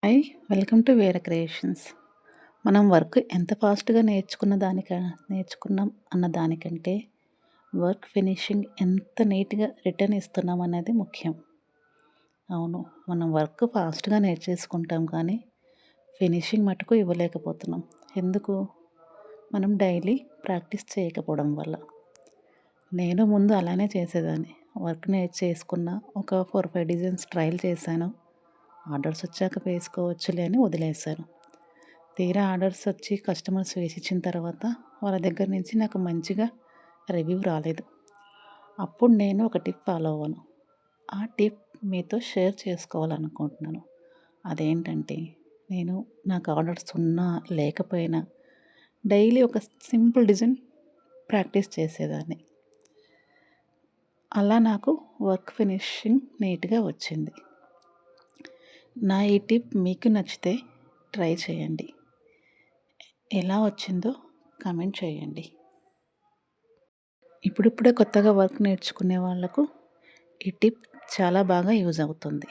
Hi! Welcome to వేర creations. మనం work ఎంత ఫాస్ట్‌గా నేర్చుకున్నాం అన్న దానికంటే, వర్క్ ఫినిషింగ్ ఎంత నీట్‌గా రిటర్న్ ఇస్తున్నాం అనేది ముఖ్యం. అవును. మనం వర్క్ ఫాస్ట్‌గా నేర్చేసుకుంటాం కానీ, ఫినిషింగ్ మటుకు ఇవ్వలేకపోతున్నాం. ఎందుకు? మనం డైలీ ప్రాక్టీస్ చేయకపోవడం వల్ల. నేను ముందు అలానే చేసేదాన్ని. వర్క్ నేర్చేసుకున్న ఒక 4, 5 డిజైన్స్ ట్రయల్ చేశాను. ఆర్డర్స్ వచ్చాక వేసుకోవచ్చులే అని వదిలేశాను. తీరా ఆర్డర్స్ వచ్చి కస్టమర్స్ వేసిచ్చిన తర్వాత వాళ్ళ దగ్గర నుంచి నాకు మంచిగా రివ్యూ రాలేదు. అప్పుడు నేను ఒక టిప్ ఫాలో అవ్వాను. ఆ టిప్ మీతో షేర్ చేసుకోవాలనుకుంటున్నాను. అదేంటంటే, నాకు ఆర్డర్స్ ఉన్నా లేకపోయినా డైలీ ఒక సింపుల్ డిజైన్ ప్రాక్టీస్ చేసేదాన్ని. అలా నాకు వర్క్ ఫినిషింగ్ నీట్‌గా వచ్చింది. నా ఈ టిప్ మీకు నచ్చితే ట్రై చేయండి. ఎలా వచ్చిందో కామెంట్ చేయండి. ఇప్పుడిప్పుడే కొత్తగా వర్క్ నేర్చుకునే వాళ్ళకు ఈ టిప్ చాలా బాగా యూజ్ అవుతుంది.